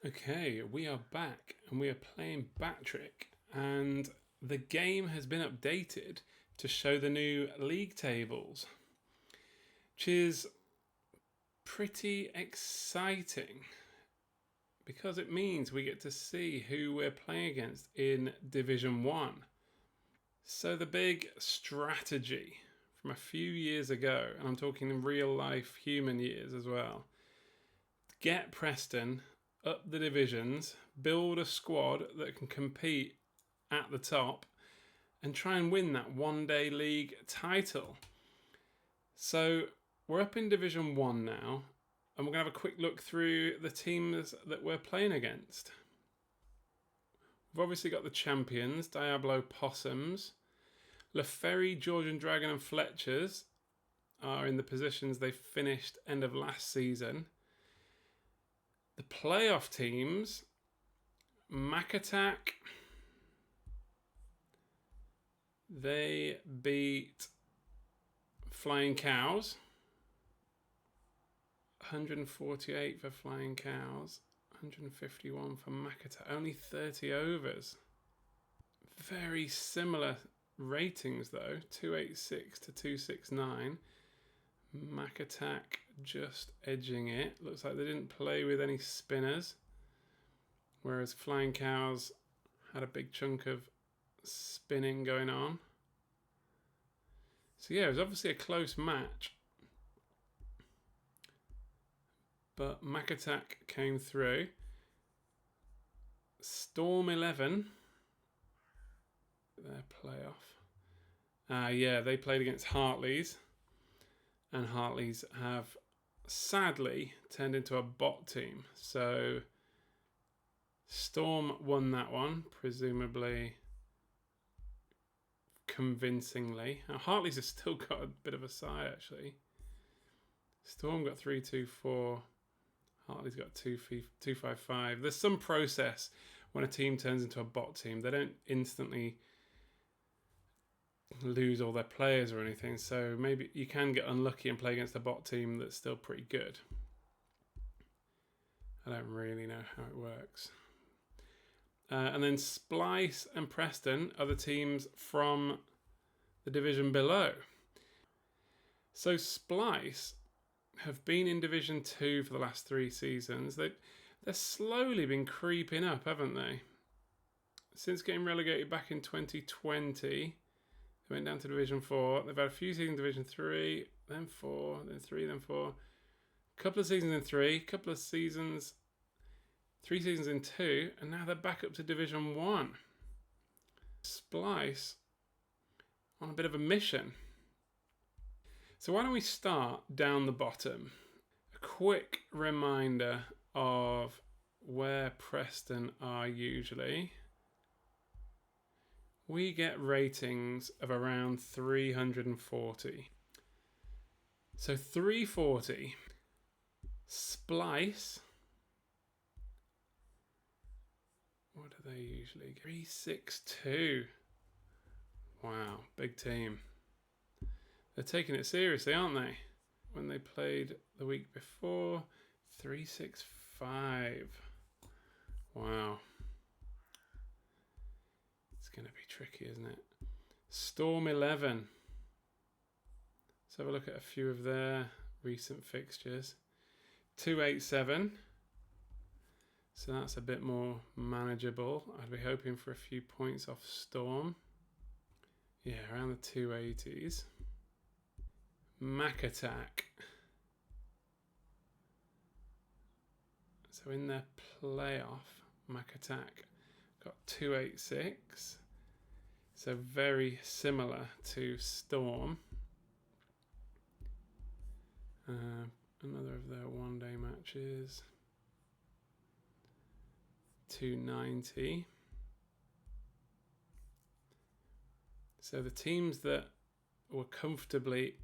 Okay, we are back and we are playing Batrick, and the game has been updated to show the new league tables, which is pretty exciting because it means we get to see who we're playing against in Division 1. So the big strategy from a few years ago, and I'm talking in real life human years as well, get Preston up the divisions, build a squad that can compete at the top, and try and win that one-day league title. So we're up in Division 1 now, and we're going to have a quick look through the teams that we're playing against. We've obviously got the champions, Diablo Possums. Leferry, Georgian Dragon and Fletchers are in the positions they finished end of last season. The playoff teams, Mac Attack, they beat Flying Cows. 148 for Flying Cows, 151 for Mac Attack. Only 30 overs. Very similar ratings though, 286 to 269. Mac Attack just edging it. Looks like they didn't play with any spinners, whereas Flying Cows had a big chunk of spinning going on. So yeah, it was obviously a close match, but Mac Attack came through. Storm 11, their playoff. Yeah, they played against Hartley's, and Hartley's have sadly turned into a bot team. So Storm won that one, presumably convincingly. Now, Hartley's has still got a bit of a side actually. Storm got 3-2-4. Hartley's got 2-5-5. There's some process when a team turns into a bot team. They don't instantly lose all their players or anything, so maybe you can get unlucky and play against a bot team that's still pretty good. I don't really know how it works. And then Splice and Preston are the teams from the division below. So Splice have been in Division 2 for the last 3 seasons. They've slowly been creeping up, haven't they? Since getting relegated back in 2020, they went down to Division 4. They've had a few seasons in Division 3, then 4, then 3, then 4. A couple of seasons in 3, couple of seasons, 3 seasons in 2, and now they're back up to Division 1. Splice on a bit of a mission. So why don't we start down the bottom? A quick reminder of where Preston are usually. We get ratings of around 340. So 340. Splice. What do they usually get? 362. Wow, big team. They're taking it seriously, aren't they? When they played the week before, 365. Wow. It's going to be tricky, isn't it? Storm 11. Let's have a look at a few of their recent fixtures. 287. So that's a bit more manageable. I'd be hoping for a few points off Storm. Yeah, around the 280s. Mac Attack. So in their playoff, Mac Attack got 286. So very similar to Storm. Another of their one-day matches. 290. So the teams that were comfortably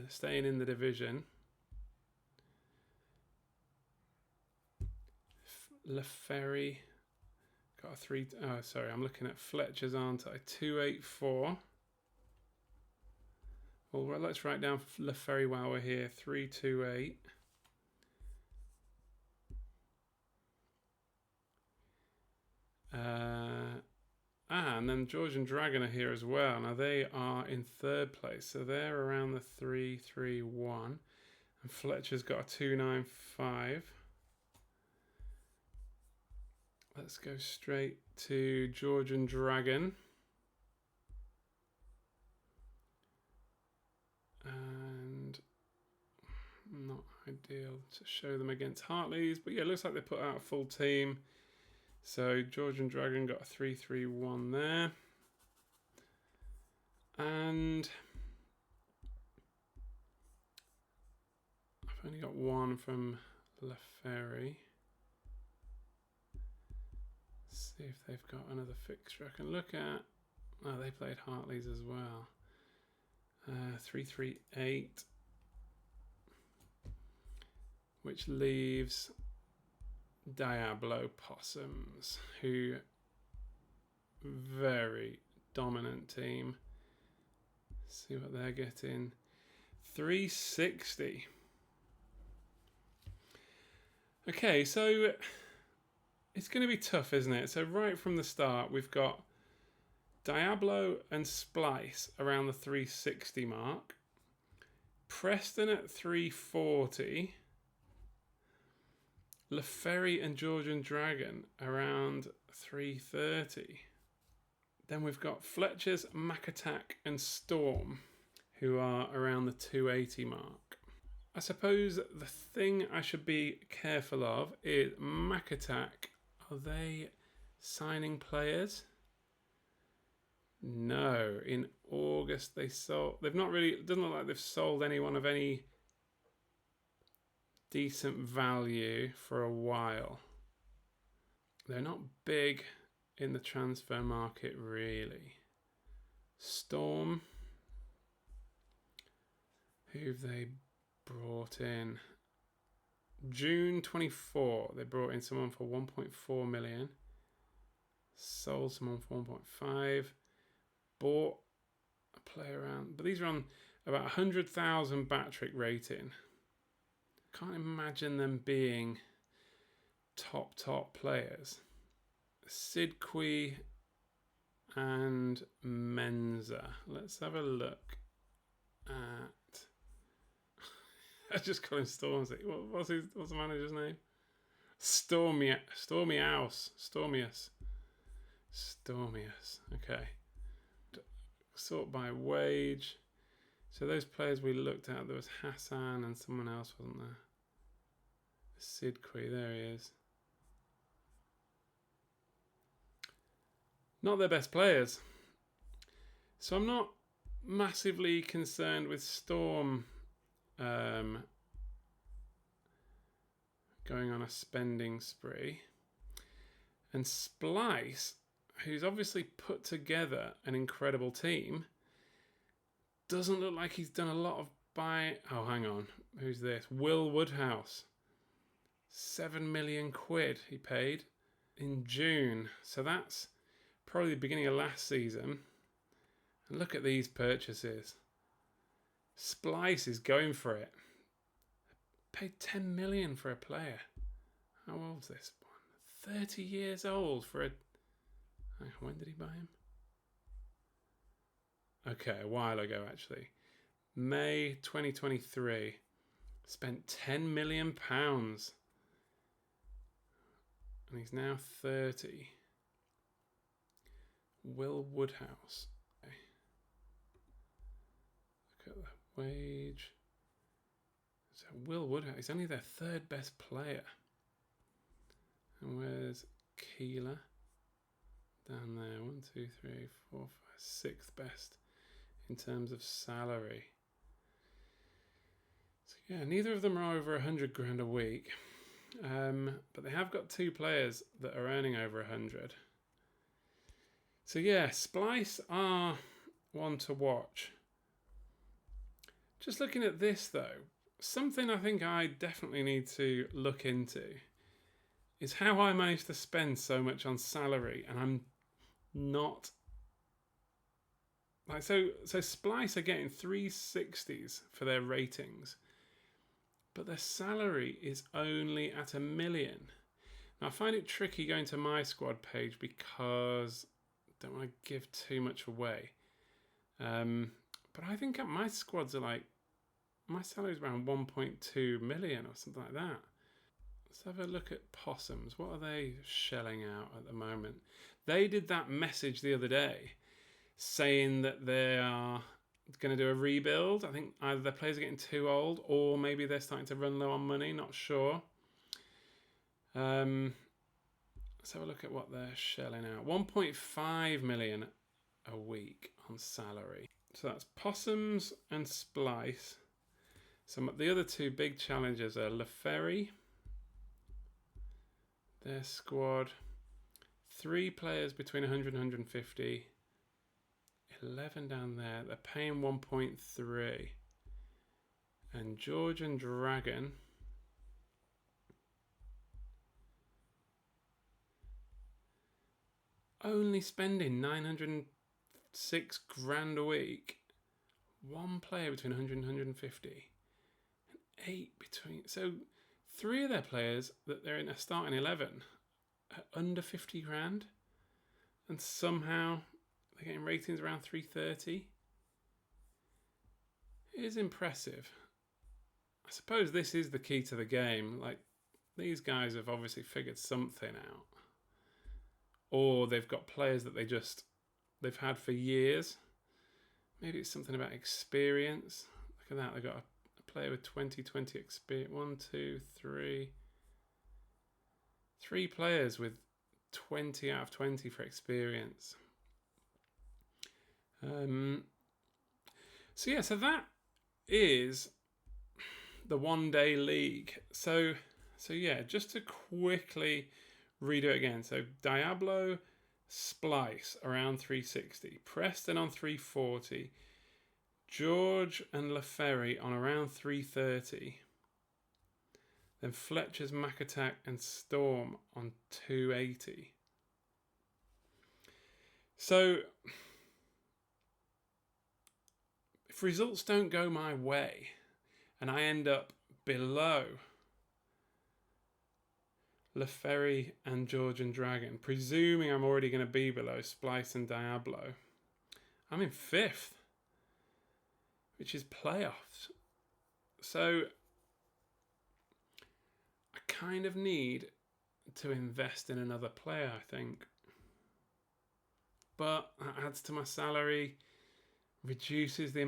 staying in the division. Leferry got a 3. Oh, sorry, I'm looking at Fletcher's, aren't I? 284. Well, let's write down Leferry while we're here. 328. And then Georgian Dragon are here as well. Now they are in third place, so they're around the 331. And Fletcher's got a 295. Let's go straight to Georgian Dragon. And not ideal to show them against Hartley's, but yeah, it looks like they put out a full team. So Georgian Dragon got a 331 there. And I've only got one from LaFerry. See if they've got another fixture I can look at. Oh, they played Hartley's as well. 338, which leaves Diablo Possums, who very dominant team. See what they're getting. 360. Okay, so it's going to be tough, isn't it? So right from the start, we've got Diablo and Splice around the 360 mark. Preston at 340. LaFerry and Georgian Dragon around 330. Then we've got Fletcher's, Mac Attack and Storm, who are around the 280 mark. I suppose the thing I should be careful of is Mac Attack. Are they signing players? No. In August they sold. They've not really. It doesn't look like they've sold anyone of any decent value for a while. They're not big in the transfer market, really. Storm. Who've they brought in? June 24, they brought in someone for 1.4 million. Sold someone for 1.5. Bought a player around, but these are on about 100,000 Batrick rating. Can't imagine them being top players. Sidqui and Menza. Let's have a look at. I just call him Stormzy. What's the manager's name? Stormius. Okay. Sort by wage. So those players we looked at, there was Hassan and someone else, wasn't there? Sidqui, there he is. Not their best players. So I'm not massively concerned with Storm going on a spending spree. And Splice, who's obviously put together an incredible team, doesn't look like he's done a lot of buy. Oh, hang on. Who's this? Will Woodhouse. 7 million quid he paid in June. So that's probably the beginning of last season. And look at these purchases. Splice is going for it. Paid 10 million for a player. How old's this one? 30 years old for a. When did he buy him? Okay, a while ago actually. May 2023. Spent £10 million. And he's now 30. Will Woodhouse. Okay. Look at the wage. So Will Woodhouse, he's only their third best player. And where's Keeler? Down there. 1, 2, 3, 4, 5, sixth best in terms of salary. So yeah, neither of them are over 100 grand a week. But they have got two players that are earning over 100. So yeah, Splice are one to watch. Just looking at this though, something I think I definitely need to look into is how I managed to spend so much on salary, and I'm not like so Splice are getting 360s for their ratings, but their salary is only at £1 million. Now, I find it tricky going to my squad page because I don't want to give too much away. But I think my squads are like, my salary is around 1.2 million or something like that. Let's have a look at Possums. What are they shelling out at the moment? They did that message the other day saying that they are going to do a rebuild. I think either their players are getting too old or maybe they're starting to run low on money. Not sure. Let's have a look at what they're shelling out. 1.5 million a week on salary. So that's Possums and Splice. So the other two big challengers are LaFerry. Their squad, 3 players between 100 and 150. 11 down there. They're paying 1.3. And Georgian Dragon, only spending 906 grand a week. 1 player between 100 and 150. And 8 between. So 3 of their players that they're in a starting 11 are under 50 grand. And somehow they're getting ratings around 330. It is impressive. I suppose this is the key to the game. Like, these guys have obviously figured something out. Or they've got players that they've had for years. Maybe it's something about experience. Look at that. They've got a player with 2020 experience. 1, 2, 3. 3 players with 20 out of 20 for experience. So that is the one-day league. So yeah, just to quickly redo it again. So Diablo, Splice around 360, Preston on 340, George and LaFerry on around 330. Then Fletcher's Mac Attack and Storm on 280. So if results don't go my way and I end up below LaFerry and George and Dragon, presuming I'm already going to be below Splice and Diablo, I'm in 5th, which is playoffs. So I kind of need to invest in another player, I think. But that adds to my salary, reduces the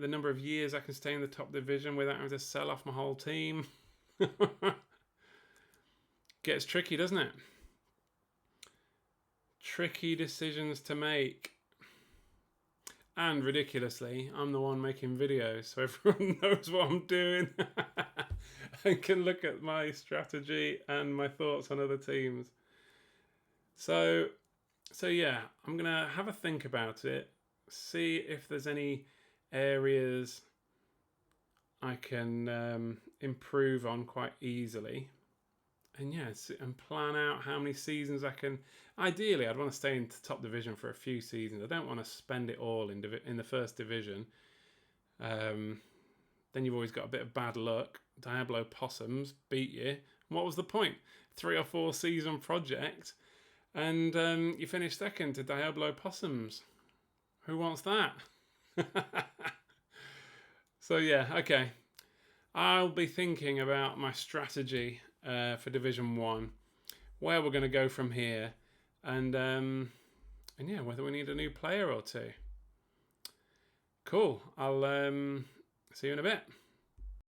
number of years I can stay in the top division without having to sell off my whole team. Gets tricky, doesn't it? Tricky decisions to make. And ridiculously, I'm the one making videos, so everyone knows what I'm doing and can look at my strategy and my thoughts on other teams. So yeah, I'm going to have a think about it, see if there's any areas I can improve on quite easily. And yes, and plan out how many seasons I can. Ideally, I'd want to stay in the top division for a few seasons. I don't want to spend it all in the first division. Then you've always got a bit of bad luck. Diablo Possums beat you. What was the point? 3 or 4 season project, and you finish second to Diablo Possums. Who wants that? So yeah, okay. I'll be thinking about my strategy for Division 1, where we're going to go from here, and yeah, whether we need a new player or two. Cool. I'll see you in a bit.